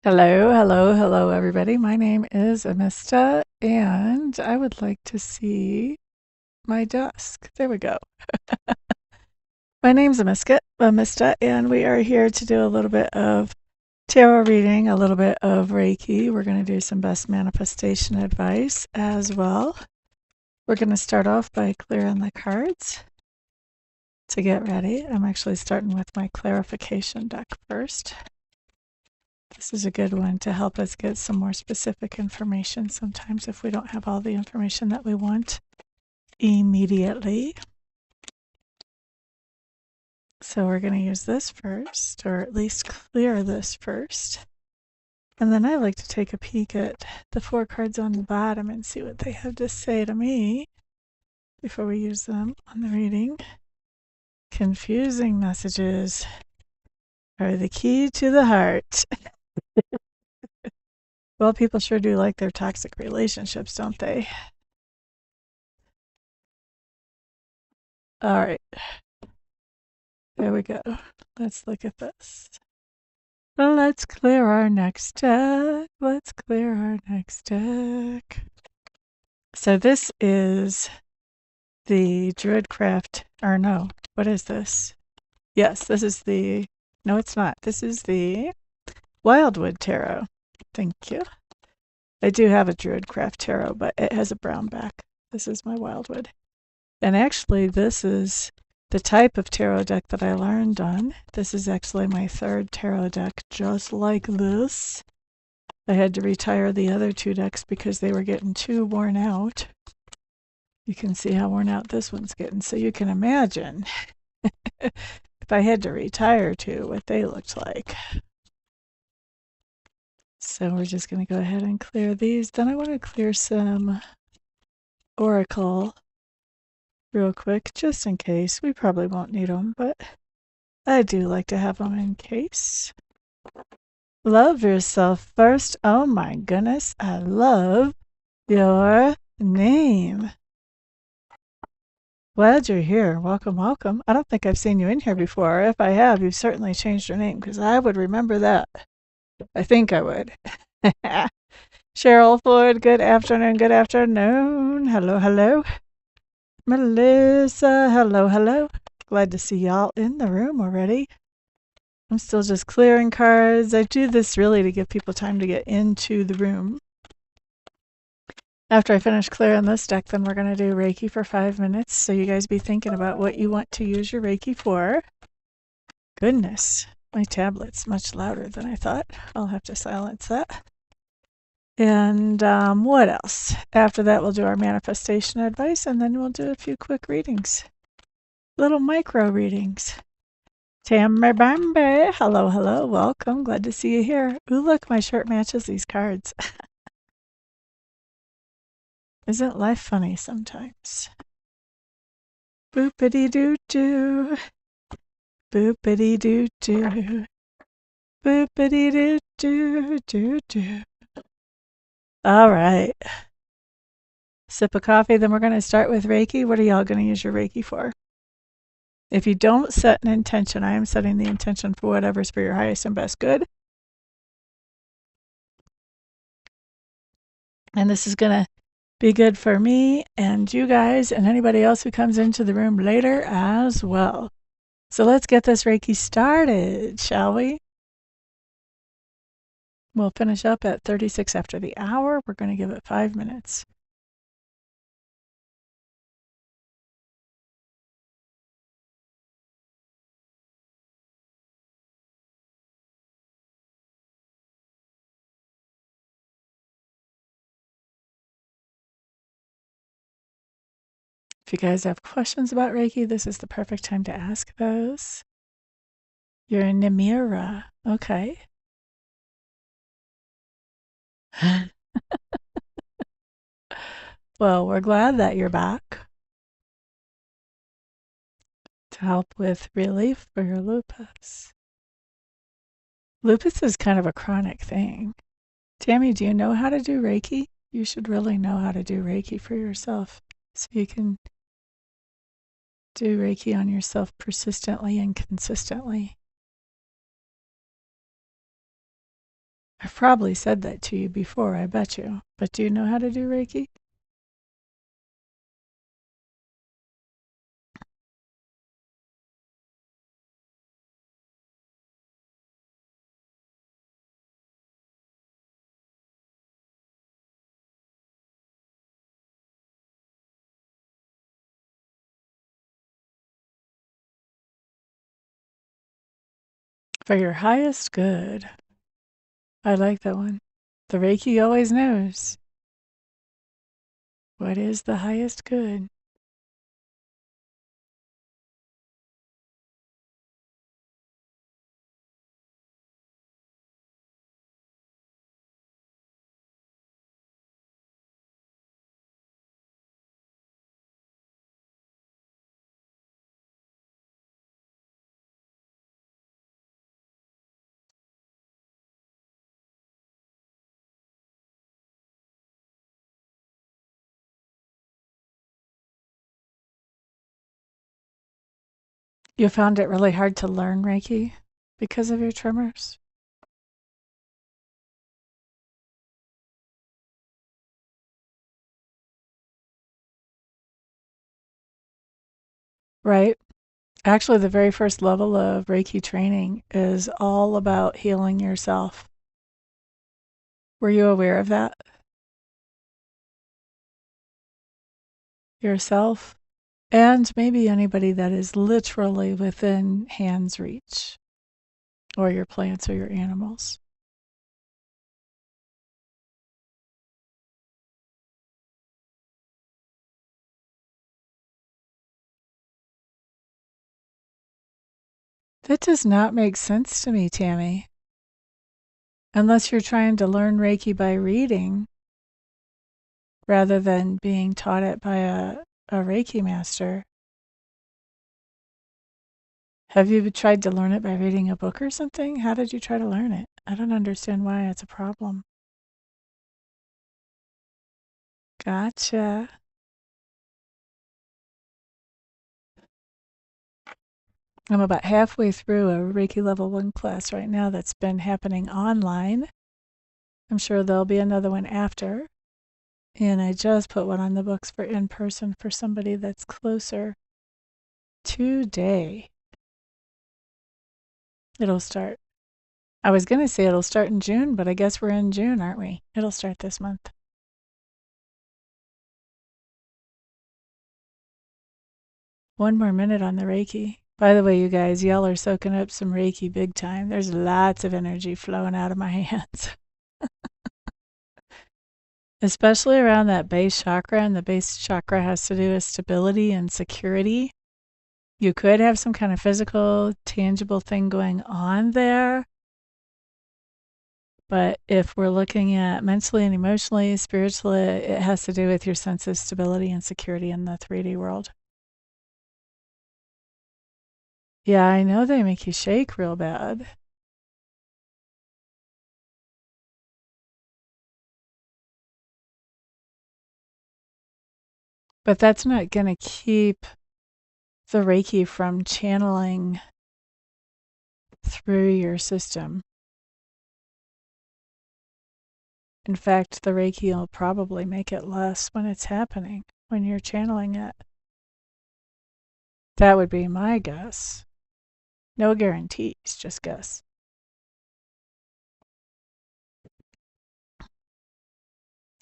Hello, hello, hello, everybody. My name is Amista, and I would like to see my desk. There we go. My name's Amista, and we are here to do a little bit of tarot reading, a little bit of Reiki. We're going to do some best manifestation advice as well. We're going to start off by clearing the cards to get ready. I'm actually starting with my clarification deck first. This is a good one to help us get some more specific information sometimes if we don't have all the information that we want immediately. So we're going to use this first, or at least clear this first. And then I like to take a peek at the 4 cards on the bottom and see what they have to say to me before we use them on the reading. Confusing messages are the key to the heart. Well, people sure do like their toxic relationships, don't they? All right. There we go. Let's look at this. Let's clear our next deck. Let's clear our next deck. So this is the Druidcraft, or no, what is this? Yes, this is the, no it's not. This is the Wildwood Tarot. Thank you. I do have a Druidcraft Tarot, but it has a brown back. This is my Wildwood. And actually this is the type of tarot deck that I learned on. This is actually my 3rd tarot deck, just like this. I had to retire the other 2 decks because they were getting too worn out. You can see how worn out this one's getting, so you can imagine if I had to retire 2, what they looked like. So we're just going to go ahead and clear these. Then I want to clear some Oracle real quick, just in case. We probably won't need them, but I do like to have them in case. Love yourself first. Oh my goodness, I love your name. Glad you're here. Welcome, welcome. I don't think I've seen you in here before. If I have, you've certainly changed your name because I would remember that. I think I would. Cheryl Floyd, good afternoon, good afternoon. Hello, hello. Melissa, hello, hello. Glad to see y'all in the room already. I'm still just clearing cards. I do this really to give people time to get into the room. After I finish clearing this deck, then we're going to do Reiki for 5 minutes. So you guys be thinking about what you want to use your Reiki for. Goodness, my tablet's much louder than I thought. I'll have to silence that. And what else? After that, we'll do our manifestation advice, and then we'll do a few quick readings. Little micro readings. Tammy Bambi, hello, hello, welcome. Glad to see you here. Ooh, look, my shirt matches these cards. Isn't life funny sometimes? Boopity-doo-doo. Boopity-doo-doo. Boopity-doo-doo-doo-doo. All right. Sip of coffee, then we're going to start with Reiki. What are y'all going to use your Reiki for? If you don't set an intention, I am setting the intention for whatever's for your highest and best good. And this is going to be good for me and you guys and anybody else who comes into the room later as well. So let's get this Reiki started, shall we? We'll finish up at 36 after the hour. We're going to give it 5 minutes. If you guys have questions about Reiki, this is the perfect time to ask those. You're in Namira. Okay. Well, we're glad that you're back to help with relief for your lupus. Lupus is kind of a chronic thing. Tammy, do you know how to do Reiki? You should really know how to do Reiki for yourself so you can do Reiki on yourself persistently and consistently. I've probably said that to you before, I bet you. But do you know how to do Reiki? For your highest good. I like that one. The Reiki always knows what is the highest good. You found it really hard to learn Reiki because of your tremors? Right. Actually, the very first level of Reiki training is all about healing yourself. Were you aware of that? Yourself and maybe anybody that is literally within hand's reach, or your plants or your animals. That does not make sense to me, Tammy. Unless you're trying to learn Reiki by reading rather than being taught it by a Reiki master. Have you tried to learn it by reading a book or something? How did you try to learn it? I don't understand why it's a problem. Gotcha. I'm about halfway through a Reiki level 1 class right now that's been happening online. I'm sure there'll be another one after. And I just put one on the books for in person for somebody that's closer today. It'll start. I was going to say it'll start in June, but I guess we're in June, aren't we? It'll start this month. One more minute on the Reiki. By the way, you guys, y'all are soaking up some Reiki big time. There's lots of energy flowing out of my hands. Especially around that base chakra, and the base chakra has to do with stability and security. You could have some kind of physical, tangible thing going on there. But if we're looking at mentally and emotionally, spiritually, it has to do with your sense of stability and security in the 3D world. Yeah, I know they make you shake real bad. But that's not going to keep the Reiki from channeling through your system. In fact, the Reiki will probably make it less when it's happening, when you're channeling it. That would be my guess. No guarantees, just guess.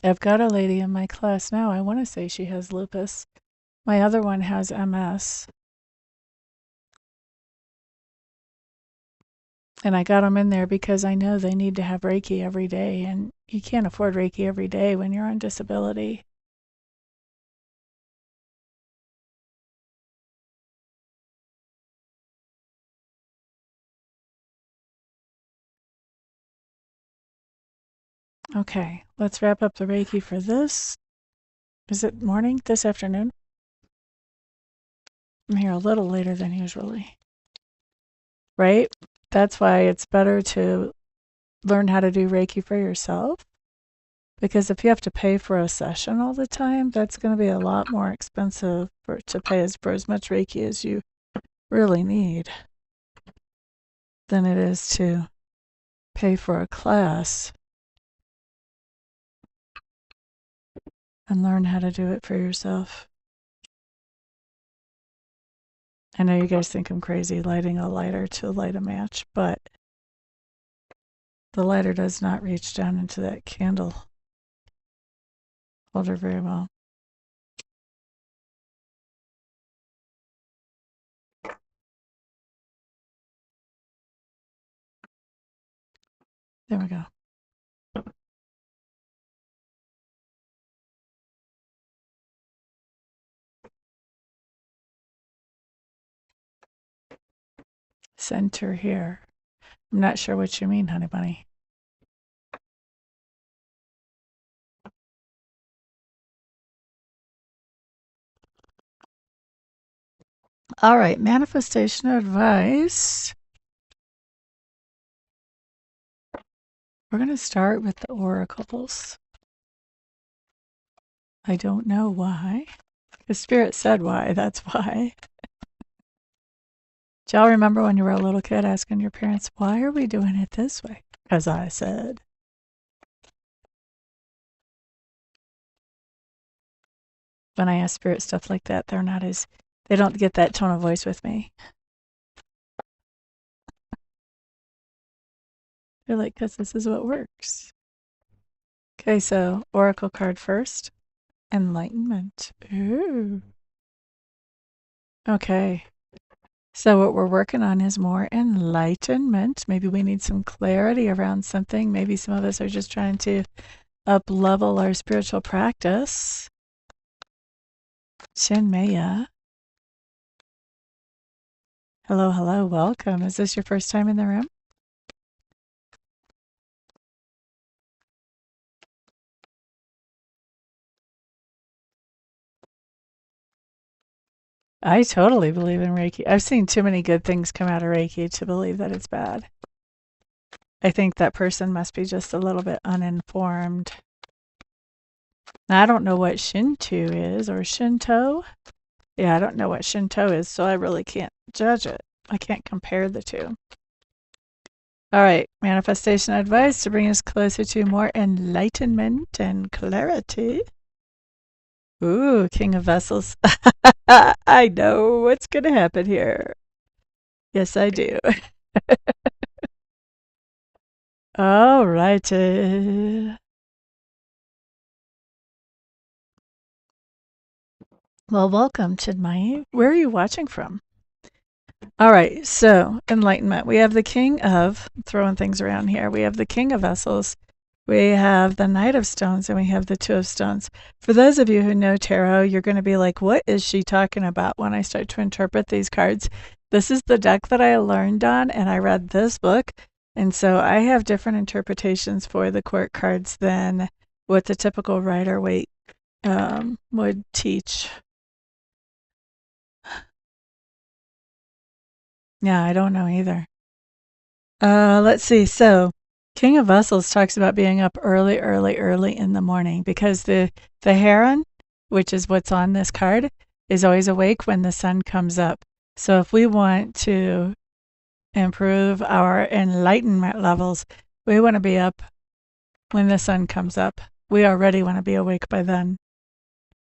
I've got a lady in my class now. I want to say she has lupus. My other one has MS. And I got them in there because I know they need to have Reiki every day, and you can't afford Reiki every day when you're on disability. Okay, let's wrap up the Reiki for this. Is it morning? This afternoon? I'm here a little later than usually. Right? That's why it's better to learn how to do Reiki for yourself. Because if you have to pay for a session all the time, that's going to be a lot more expensive to pay for as much Reiki as you really need than it is to pay for a class and learn how to do it for yourself. I know you guys think I'm crazy lighting a lighter to light a match, but the lighter does not reach down into that candle holder very well. There we go. Center here. I'm not sure what you mean, honey bunny. All right, manifestation advice. We're going to start with the oracles. I don't know why. The spirit said why, that's why. Do y'all remember when you were a little kid asking your parents, why are we doing it this way? As I said. When I ask spirit stuff like that, they don't get that tone of voice with me. They're like, because this is what works. Okay, so oracle card first. Enlightenment. Ooh. Okay. So what we're working on is more enlightenment. Maybe we need some clarity around something. Maybe some of us are just trying to up-level our spiritual practice. Chinmaya. Hello, hello, welcome. Is this your first time in the room? I totally believe in Reiki. I've seen too many good things come out of Reiki to believe that it's bad. I think that person must be just a little bit uninformed. Now, I don't know what Shinto is, or Shinto. Yeah, I don't know what Shinto is, so I really can't judge it. I can't compare the two. All right, manifestation advice to bring us closer to more enlightenment and clarity. Ooh, King of Vessels. I know what's going to happen here. Yes, I do. All righty. Well, welcome, Chinmaya. Where are you watching from? All right, so enlightenment. We have the King of, throwing things around here. We have the King of Vessels. We have the Knight of Stones, and we have the Two of Stones. For those of you who know tarot, you're going to be like, what is she talking about when I start to interpret these cards? This is the deck that I learned on, and I read this book. And so I have different interpretations for the court cards than what the typical Rider-Waite would teach. Yeah, I don't know either. Let's see. So King of Vessels talks about being up early in the morning because the heron, which is what's on this card, is always awake when the sun comes up. So if we want to improve our enlightenment levels, we want to be up when the sun comes up. We already want to be awake by then.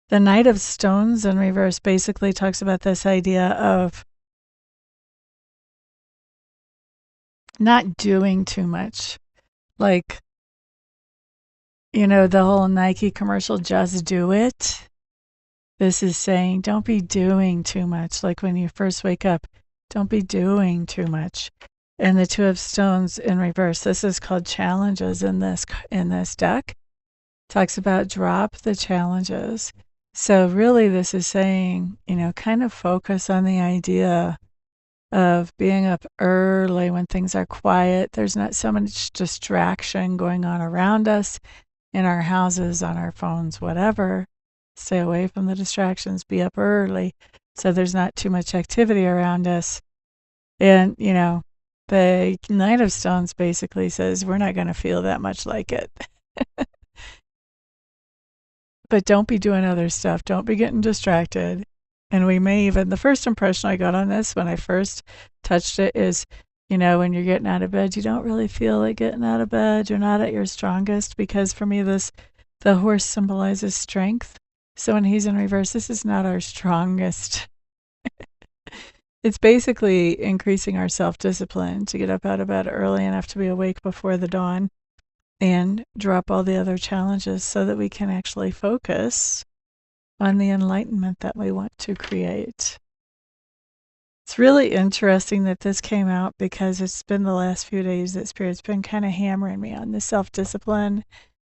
The Knight of Stones in reverse basically talks about this idea of not doing too much. Like, you know, the whole Nike commercial, just do it. This is saying don't be doing too much. Like when you first wake up, don't be doing too much. And the Two of Stones in reverse, this is called challenges in this deck. Talks about drop the challenges. So really this is saying, you know, kind of focus on the idea of being up early when things are quiet. There's not so much distraction going on around us in our houses, on our phones, whatever. Stay away from the distractions, be up early so there's not too much activity around us. And, you know, the Knight of Stones basically says we're not going to feel that much like it. But don't be doing other stuff. Don't be getting distracted. And we may even, the first impression I got on this when I first touched it is When you're getting out of bed, you don't really feel like getting out of bed. You're not at your strongest because for me, the horse symbolizes strength. So when he's in reverse, this is not our strongest. It's basically increasing our self-discipline to get up out of bed early enough to be awake before the dawn and drop all the other challenges so that we can actually focus on the enlightenment that we want to create. It's really interesting that this came out because it's been the last few days that Spirit's been kind of hammering me on the self-discipline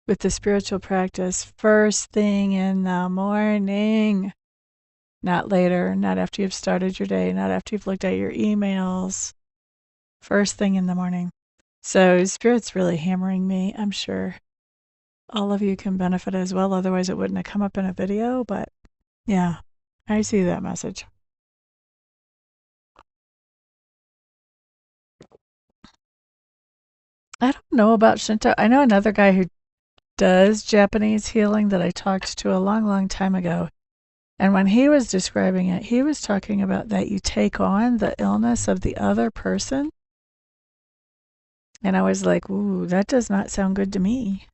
with the spiritual practice first thing in the morning, not later, not after you've started your day, not after you've looked at your emails, first thing in the morning. So Spirit's really hammering me. I'm sure all of you can benefit as well. Otherwise, it wouldn't have come up in a video. But yeah, I see that message. I don't know about Shinto. I know another guy who does Japanese healing that I talked to a long, long time ago. And when he was describing it, he was talking about that you take on the illness of the other person. And I was like, ooh, that does not sound good to me.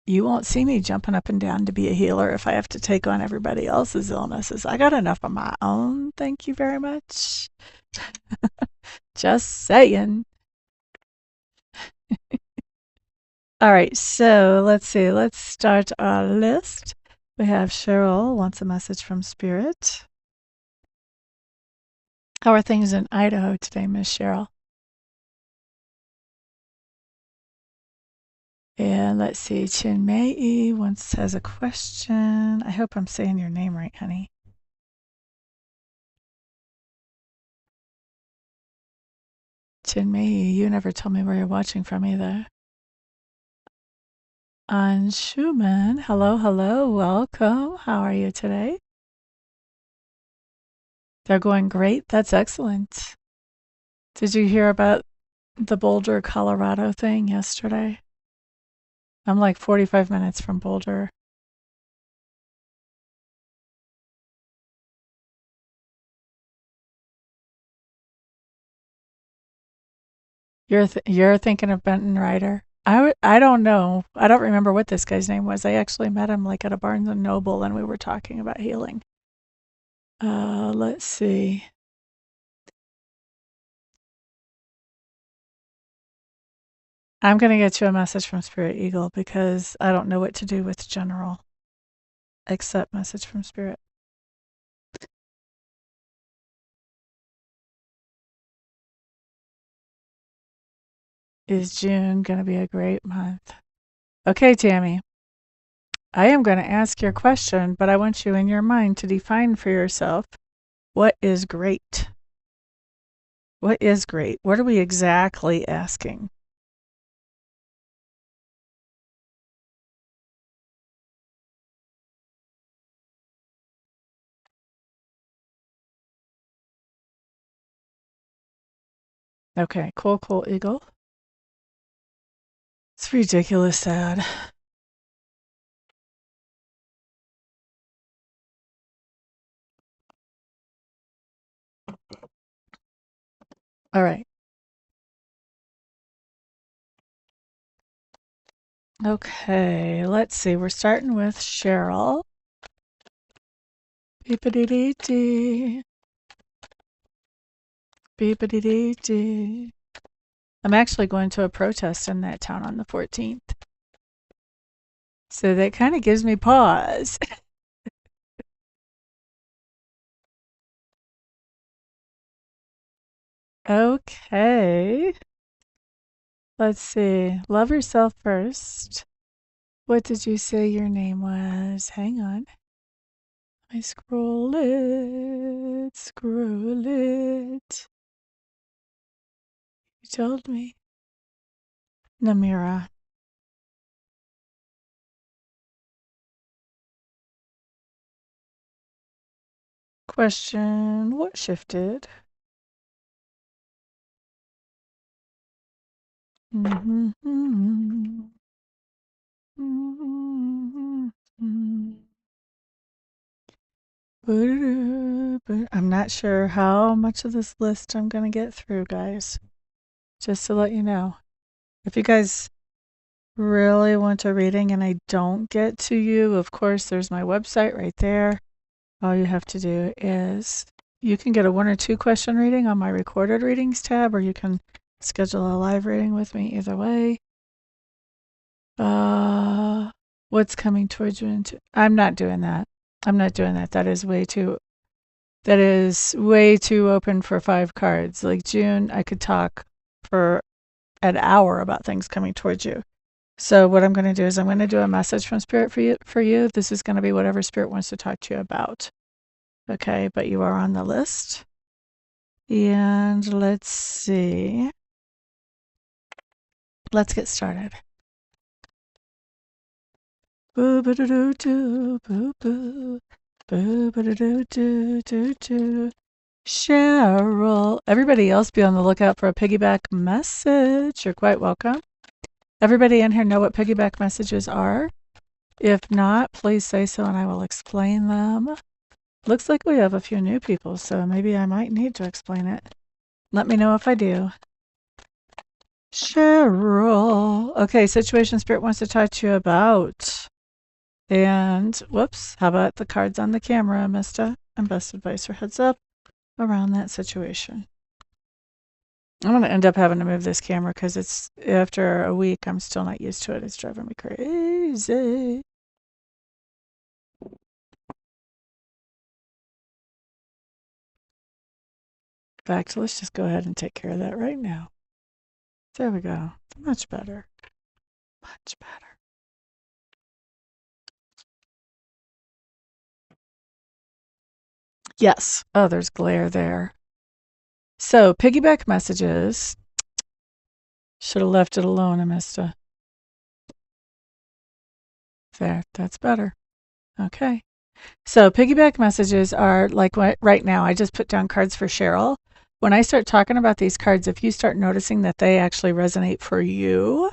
You won't see me jumping up and down to be a healer if I have to take on everybody else's illnesses. I got enough of my own. Thank you very much. Just saying. All right, so let's see. Let's start our list. We have Cheryl wants a message from Spirit. How are things in Idaho today, Miss Cheryl? And let's see, Chinmei has a question. I hope I'm saying your name right, honey. Chinmei, you never told me where you're watching from either. Anshuman, hello, welcome. How are you today? They're going great. That's excellent. Did you hear about the Boulder, Colorado thing yesterday? I'm like 45 minutes from Boulder. You're thinking of Benton Ryder? I don't know. I don't remember what this guy's name was. I actually met him like at a Barnes and Noble and we were talking about healing. Let's see. I'm going to get you a message from Spirit Eagle because I don't know what to do with general except message from Spirit. Is June going to be a great month? Okay, Tammy. I am going to ask your question, but I want you in your mind to define for yourself what is great. What is great? What are we exactly asking? Okay, cool, Eagle. It's ridiculous sad. All right. Okay, let's see. We're starting with Cheryl. Beep-a-dee-dee-dee. Beep-a-dee-dee-dee. I'm actually going to a protest in that town on the 14th. So that kind of gives me pause. Okay. Let's see. Love yourself first. What did you say your name was? Hang on. I scroll it. You told me. Namira. Question. What shifted? I'm not sure how much of this list I'm going to get through, guys. just to let you know. If you guys really want a reading and I don't get to you, of course, there's my website right there. All you have to do is you can get a 1 or 2 question reading on my recorded readings tab, or you can schedule a live reading with me either way. What's coming towards you? I'm not doing that. I'm not doing that. That is way too open for 5 cards. Like June, I could talk for an hour about things coming towards you. So what I'm going to do is I'm going to do a message from Spirit for you. This is going to be whatever Spirit wants to talk to you about. Okay, but you are on the list. And let's see. Let's get started. Boo ba doo doo boo boo. Boo ba doo doo doo doo. Cheryl. Everybody else be on the lookout for a piggyback message. You're quite welcome. Everybody in here know what piggyback messages are? If not, please say so and I will explain them. Looks like we have a few new people, so maybe I might need to explain it. Let me know if I do. Cheryl. Okay, situation Spirit wants to talk to you about. And, whoops, how about the cards on the camera, Amista? And best advice or heads up around that situation. I'm going to end up having to move this camera because it's after a week, I'm still not used to it. It's driving me crazy. In fact, let's just go ahead and take care of that right now. There we go. Much better. Much better. Yes. Oh, there's glare there. So, piggyback messages. Should have left it alone, Amista. There, that's better. Okay. So, piggyback messages are like what right now. I just put down cards for Cheryl. When I start talking about these cards, if you start noticing that they actually resonate for you,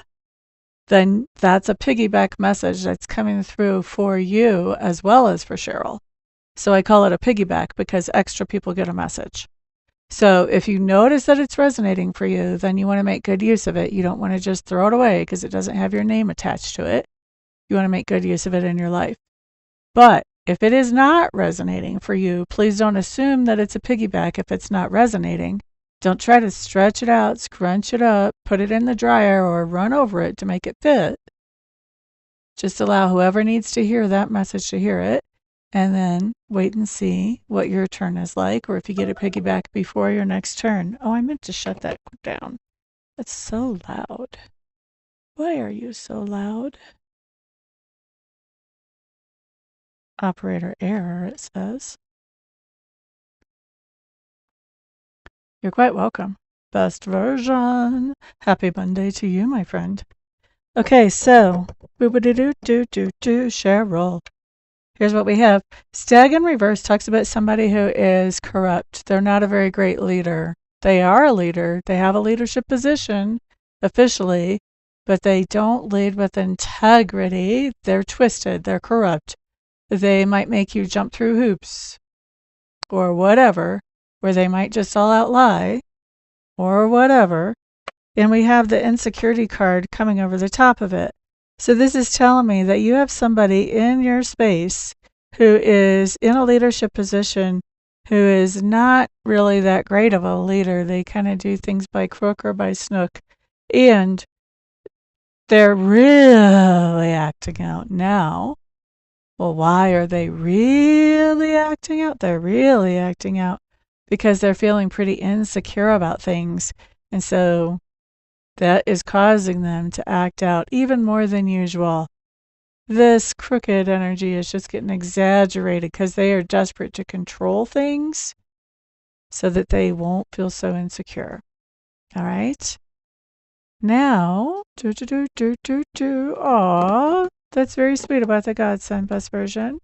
then that's a piggyback message that's coming through for you as well as for Cheryl. So I call it a piggyback because extra people get a message. So if you notice that it's resonating for you, then you want to make good use of it. You don't want to just throw it away because it doesn't have your name attached to it. You want to make good use of it in your life. But if it is not resonating for you, please don't assume that it's a piggyback if it's not resonating. Don't try to stretch it out, scrunch it up, put it in the dryer, or run over it to make it fit. Just allow whoever needs to hear that message to hear it, and then wait and see what your turn is like, or if you get a piggyback before your next turn. Oh, I meant to shut that down. That's so loud. Why are you so loud? Operator error, it says. You're quite welcome. Best version. Happy Monday to you, my friend. Okay, so, Cheryl. Here's what we have. Stag in reverse talks about somebody who is corrupt. They're not a very great leader. They are a leader. They have a leadership position officially, but they don't lead with integrity. They're twisted. They're corrupt. They might make you jump through hoops or whatever, or they might just all out lie or whatever. And we have the insecurity card coming over the top of it. So this is telling me that you have somebody in your space who is in a leadership position who is not really that great of a leader. They kind of do things by crook or by snook. And they're really acting out now. Well, why are they really acting out? They're really acting out because they're feeling pretty insecure about things. And so that is causing them to act out even more than usual. This crooked energy is just getting exaggerated because they are desperate to control things so that they won't feel so insecure. All right? Now, aw, that's very sweet about the Godson best version.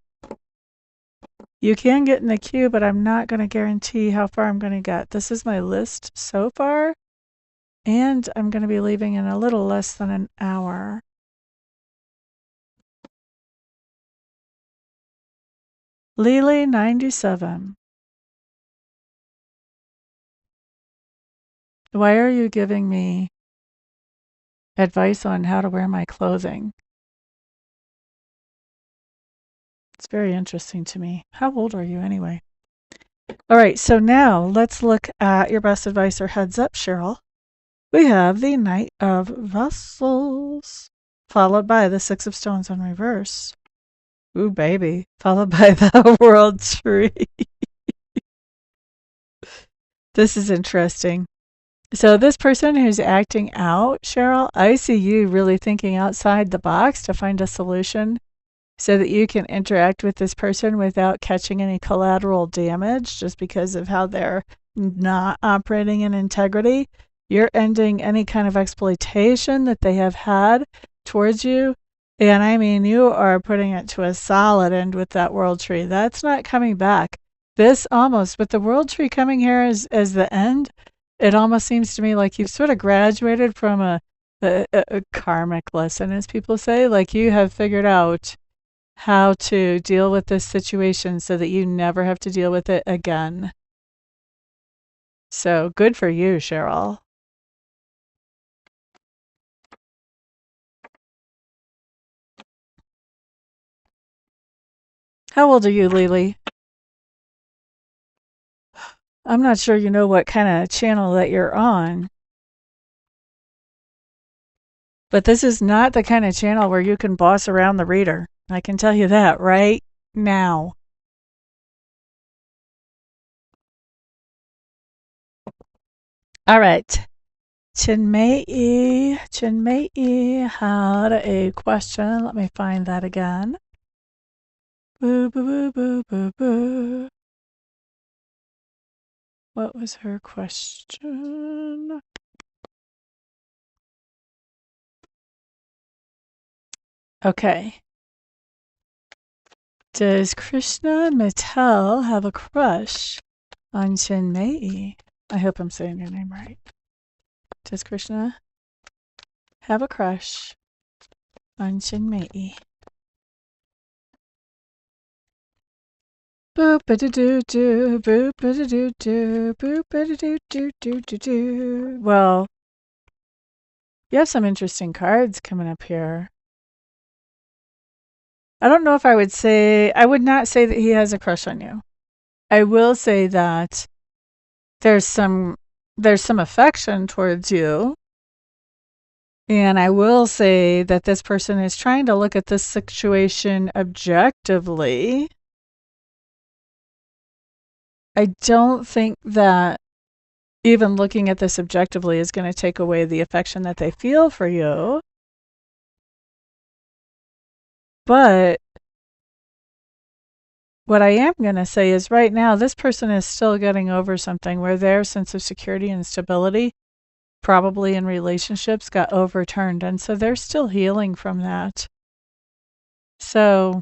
You can get in the queue, but I'm not going to guarantee how far I'm going to get. This is my list so far. And I'm going to be leaving in a little less than an hour. Lily 97. Why are you giving me advice on how to wear my clothing? It's very interesting to me. How old are you anyway? All right, so now let's look at your best advice or heads up, Cheryl. We have the Knight of Vessels, followed by the Six of Stones in reverse. Ooh, baby. Followed by the World Tree. This is interesting. So this person who's acting out, Cheryl, I see you really thinking outside the box to find a solution so that you can interact with this person without catching any collateral damage just because of how they're not operating in integrity. You're ending any kind of exploitation that they have had towards you. And I mean, you are putting it to a solid end with that World Tree. That's not coming back. This almost, with the World Tree coming here as the end, it almost seems to me like you've sort of graduated from a karmic lesson, as people say. Like you have figured out how to deal with this situation so that you never have to deal with it again. So good for you, Cheryl. How old are you, Lily? I'm not sure you know what kind of channel that you're on. But this is not the kind of channel where you can boss around the reader. I can tell you that right now. All right. Chinmei had a question. Let me find that again. Boo, boo, boo, boo, boo, boo. What was her question? Okay. Does Krishna Mittal have a crush on Chinmei? I hope I'm saying your name right. Does Krishna have a crush on Chinmei? Boop-a-doo-doo-doo, boop-a-doo-doo-doo, boop-a-doo-doo-doo-doo-doo. Well, you have some interesting cards coming up here. I don't know if I would not say that he has a crush on you. I will say that there's some affection towards you. And I will say that this person is trying to look at this situation objectively. I don't think that even looking at this objectively is going to take away the affection that they feel for you. But what I am going to say is right now, this person is still getting over something where their sense of security and stability, probably in relationships, got overturned. And so they're still healing from that. So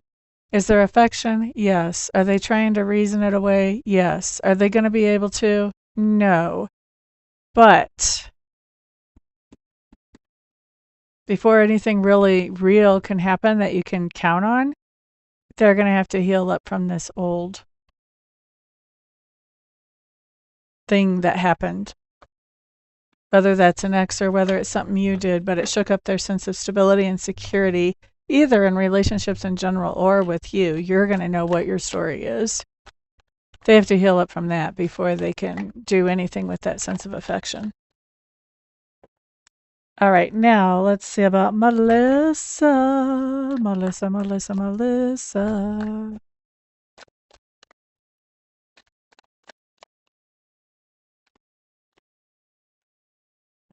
is there affection? Yes. Are they trying to reason it away? Yes. Are they going to be able to? No. But before anything really real can happen that you can count on, they're going to have to heal up from this old thing that happened. Whether that's an ex or whether it's something you did, but it shook up their sense of stability and security, either in relationships in general or with you. You're going to know what your story is. They have to heal up from that before they can do anything with that sense of affection. All right, now let's see about Melissa. Melissa.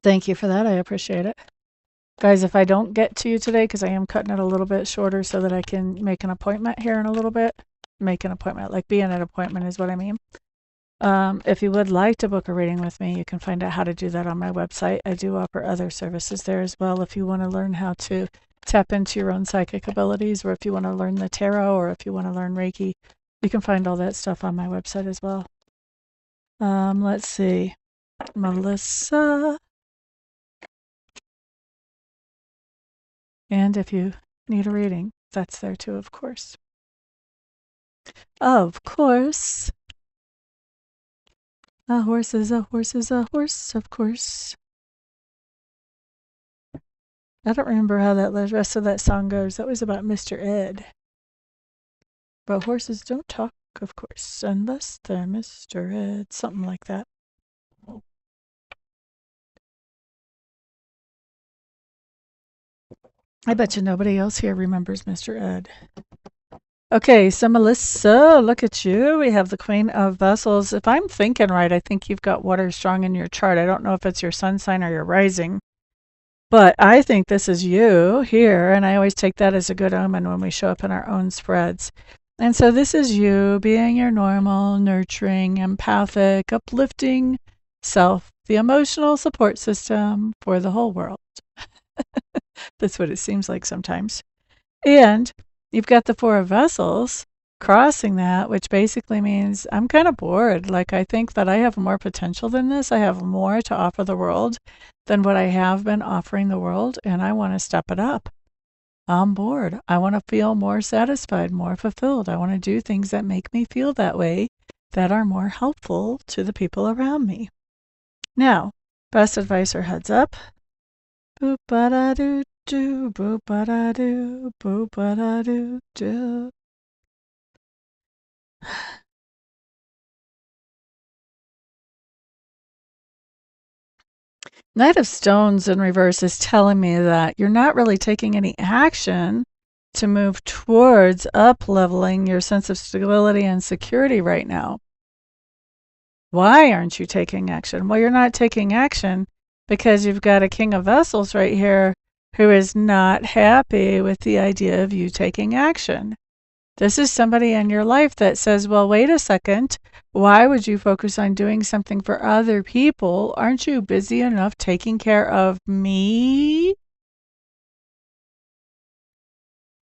Thank you for that. I appreciate it. Guys, if I don't get to you today, because I am cutting it a little bit shorter so that I can make an appointment here in a little bit. Make an appointment, like be in an appointment is what I mean. If you would like to book a reading with me, you can find out how to do that on my website. I do offer other services there as well. If you want to learn how to tap into your own psychic abilities, or if you want to learn the tarot, or if you want to learn Reiki, you can find all that stuff on my website as well. Let's see. Melissa. And if you need a reading, that's there too, of course. Of course. A horse is a horse is a horse, of course. I don't remember how that rest of that song goes. That was about Mr. Ed. But horses don't talk, of course, unless they're Mr. Ed. Something like that. I bet you nobody else here remembers Mr. Ed. Okay, so Melissa, look at you. We have the Queen of Vessels. If I'm thinking right, I think you've got water strong in your chart. I don't know if it's your sun sign or your rising. But I think this is you here, and I always take that as a good omen when we show up in our own spreads. And so this is you being your normal, nurturing, empathic, uplifting self, the emotional support system for the whole world. That's what it seems like sometimes. And you've got the Four of Vessels crossing that, which basically means I'm kind of bored. Like, I think that I have more potential than this. I have more to offer the world than what I have been offering the world, and I want to step it up. I'm bored. I want to feel more satisfied, more fulfilled. I want to do things that make me feel that way, that are more helpful to the people around me. Now, best advice or heads up. Boop ba da doo doo, boop ba da doo, boop ba da doo doo. Knight of Stones in reverse is telling me that you're not really taking any action to move towards up-leveling your sense of stability and security right now. Why aren't you taking action? Well, you're not taking action because you've got a King of Vessels right here who is not happy with the idea of you taking action. This is somebody in your life that says, well, wait a second. Why would you focus on doing something for other people? Aren't you busy enough taking care of me?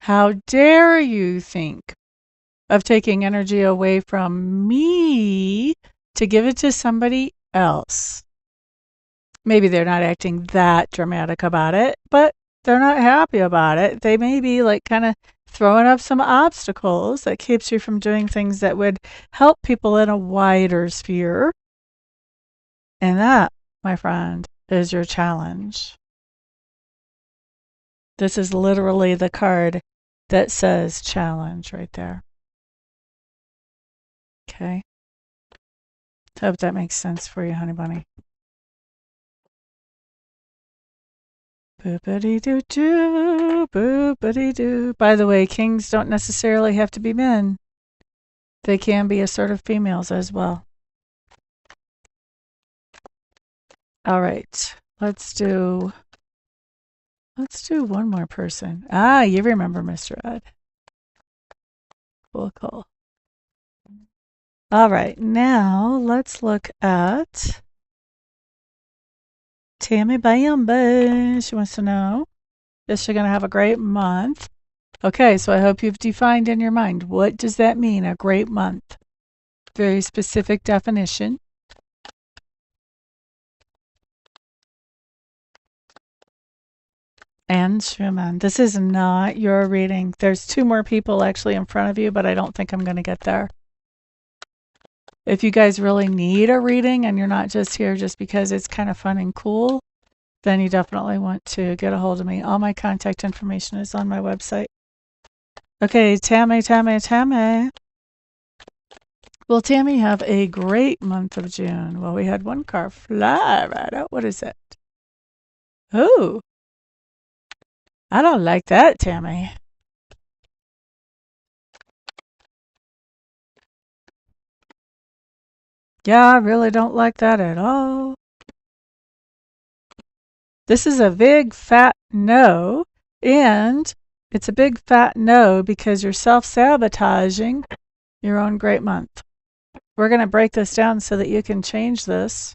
How dare you think of taking energy away from me to give it to somebody else? Maybe they're not acting that dramatic about it, but they're not happy about it. They may be like kind of throwing up some obstacles that keeps you from doing things that would help people in a wider sphere. And that, my friend, is your challenge. This is literally the card that says challenge right there. Okay. Hope that makes sense for you, honey bunny. Boopity-doo-doo, boopity-doo. By the way, kings don't necessarily have to be men. They can be assertive females as well. All right, let's do one more person. Ah, you remember Mr. Ed. Cool. All right, now let's look at Tammy Bamba. She wants to know, is she going to have a great month? Okay, so I hope you've defined in your mind, what does that mean, a great month? Very specific definition. And Schumann, this is not your reading. There's two more people actually in front of you, but I don't think I'm going to get there. If you guys really need a reading and you're not just here just because it's kind of fun and cool, then you definitely want to get a hold of me. All my contact information is on my website. Okay, Tammy. Will Tammy have a great month of June? Well, we had one car fly right out. What is it? Oh, I don't like that, Tammy. Yeah, I really don't like that at all. This is a big fat no, and it's a big fat no because you're self-sabotaging your own great month. We're going to break this down so that you can change this.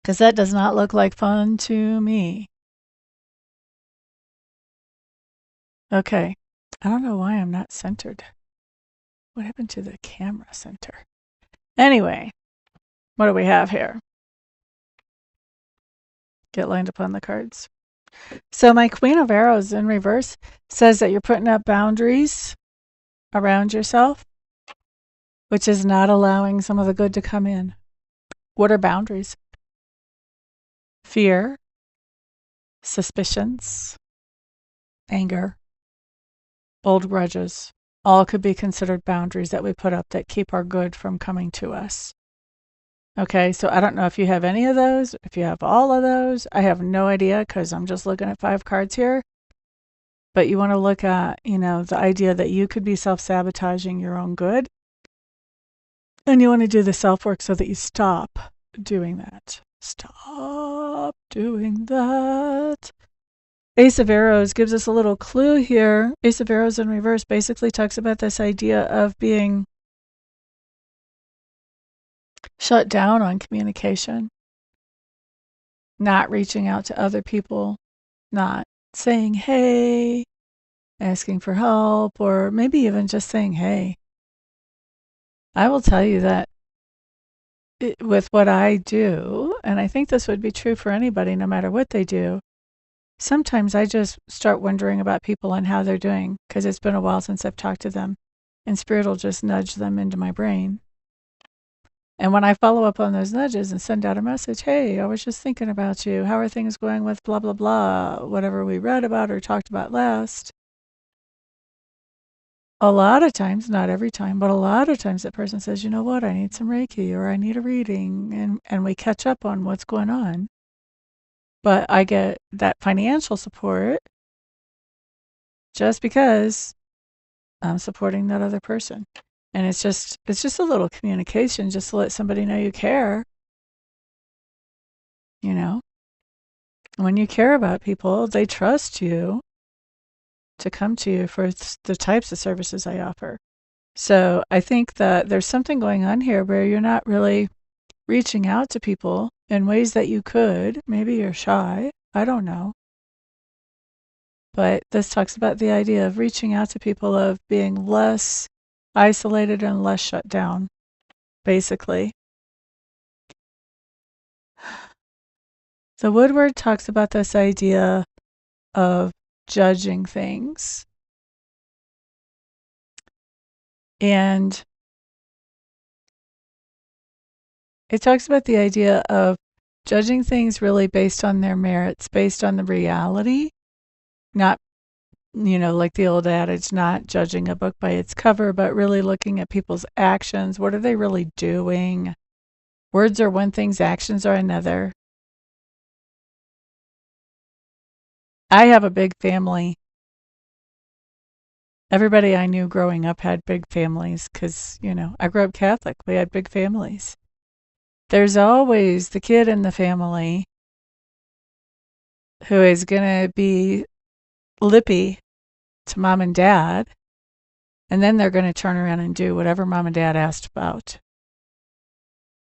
Because that does not look like fun to me. Okay. I don't know why I'm not centered. What happened to the camera center? Anyway, what do we have here? Get lined up on the cards. So my Queen of Arrows in reverse says that you're putting up boundaries around yourself, which is not allowing some of the good to come in. What are boundaries? Fear, suspicions, anger, old grudges, all could be considered boundaries that we put up that keep our good from coming to us. Okay, so I don't know if you have any of those, if you have all of those. I have no idea because I'm just looking at 5 cards here. But you want to look at, the idea that you could be self-sabotaging your own good. And you want to do the self-work so that you stop doing that. Stop doing that. Ace of Arrows gives us a little clue here. Ace of Arrows in reverse basically talks about this idea of being shut down on communication, not reaching out to other people, not saying, hey, asking for help, or maybe even just saying, hey. I will tell you that with what I do, and I think this would be true for anybody no matter what they do, sometimes I just start wondering about people and how they're doing because it's been a while since I've talked to them, and Spirit will just nudge them into my brain. And when I follow up on those nudges and send out a message, hey, I was just thinking about you. How are things going with blah, blah, blah, whatever we read about or talked about last? A lot of times, not every time, but a lot of times that person says, you know what, I need some Reiki or I need a reading, and we catch up on what's going on. But I get that financial support just because I'm supporting that other person. And it's just a little communication just to let somebody know you care. When you care about people, they trust you to come to you for the types of services I offer. So I think that there's something going on here where you're not really reaching out to people in ways that you could. Maybe you're shy. I don't know. But this talks about the idea of reaching out to people, of being less isolated and less shut down, basically. The Woodward talks about this idea of judging things. And it talks about the idea of judging things really based on their merits, based on the reality, not, like the old adage, not judging a book by its cover, but really looking at people's actions. What are they really doing? Words are one thing, actions are another. I have a big family. Everybody I knew growing up had big families because, I grew up Catholic. We had big families. There's always the kid in the family who is going to be lippy to mom and dad, and then they're going to turn around and do whatever mom and dad asked about.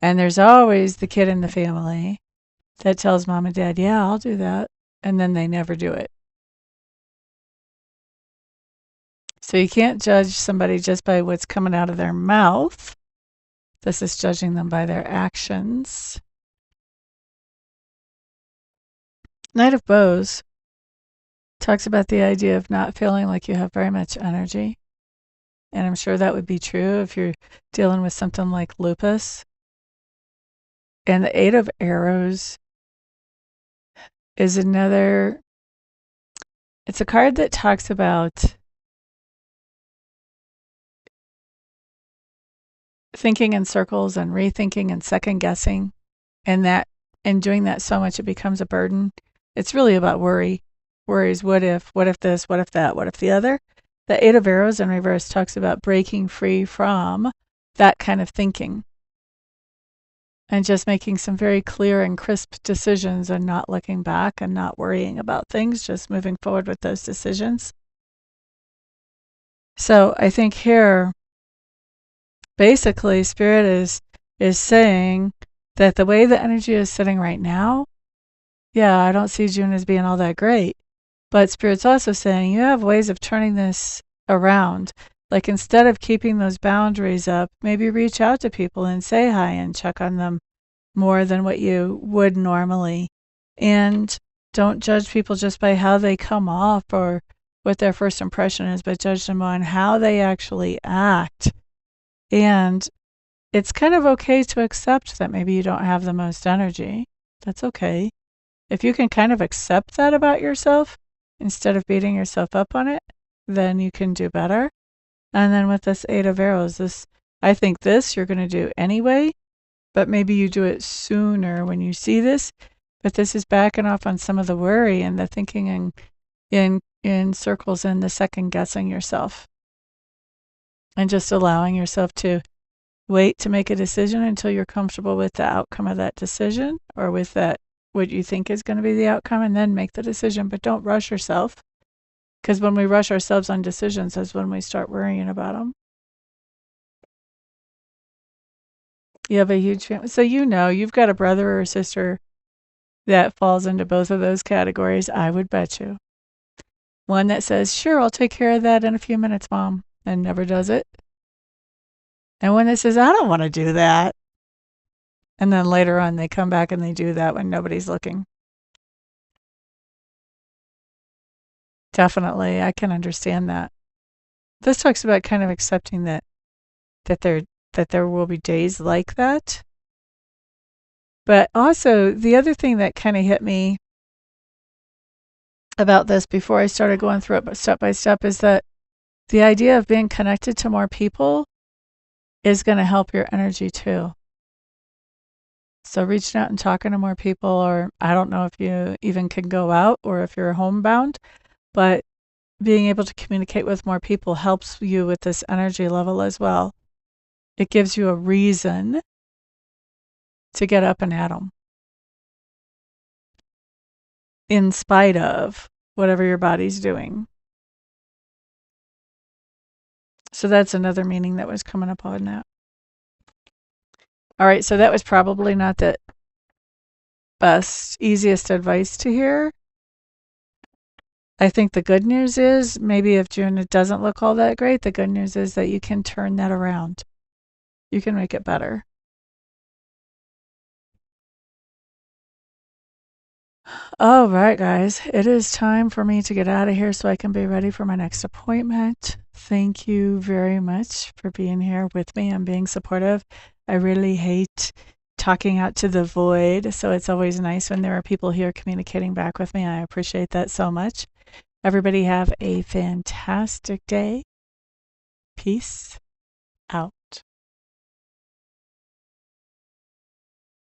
And there's always the kid in the family that tells mom and dad, yeah, I'll do that, and then they never do it. So you can't judge somebody just by what's coming out of their mouth. This is judging them by their actions. Knight of Bows talks about the idea of not feeling like you have very much energy. And I'm sure that would be true if you're dealing with something like lupus. And the Eight of Arrows is another, it's a card that talks about thinking in circles and rethinking and second guessing, and doing that so much it becomes a burden. It's really about worry. Worries, what if this, what if that, what if the other? The Eight of Arrows in reverse talks about breaking free from that kind of thinking and just making some very clear and crisp decisions and not looking back and not worrying about things, just moving forward with those decisions. So I think here, basically, Spirit is saying that the way the energy is sitting right now, yeah, I don't see June as being all that great. But Spirit's also saying you have ways of turning this around. Like instead of keeping those boundaries up, maybe reach out to people and say hi and check on them more than what you would normally. And don't judge people just by how they come off or what their first impression is, but judge them on how they actually act. And it's kind of okay to accept that maybe you don't have the most energy. That's okay. If you can kind of accept that about yourself instead of beating yourself up on it, then you can do better. And then with this Eight of Arrows, I think this you're going to do anyway, but maybe you do it sooner when you see this. But this is backing off on some of the worry and the thinking in circles and the second guessing yourself. And just allowing yourself to wait to make a decision until you're comfortable with the outcome of that decision, or with that what you think is going to be the outcome, and then make the decision. But don't rush yourself, because when we rush ourselves on decisions, that's when we start worrying about them. You have a huge family, so you've got a brother or a sister that falls into both of those categories, I would bet you. One that says, sure, I'll take care of that in a few minutes, Mom, and never does it. And one that says, I don't want to do that. And then later on, they come back and they do that when nobody's looking. Definitely, I can understand that. This talks about kind of accepting that there will be days like that. But also, the other thing that kind of hit me about this before I started going through it step by step is that the idea of being connected to more people is going to help your energy too. So reaching out and talking to more people, or I don't know if you even can go out or if you're homebound, but being able to communicate with more people helps you with this energy level as well. It gives you a reason to get up and at them, in spite of whatever your body's doing. So that's another meaning that was coming up on that. All right, so that was probably not the best, easiest advice to hear. I think the good news is, maybe if June doesn't look all that great, the good news is that you can turn that around. You can make it better. All right, guys, it is time for me to get out of here so I can be ready for my next appointment. Thank you very much for being here with me and being supportive. I really hate talking out to the void, so it's always nice when there are people here communicating back with me. I appreciate that so much. Everybody have a fantastic day. Peace out.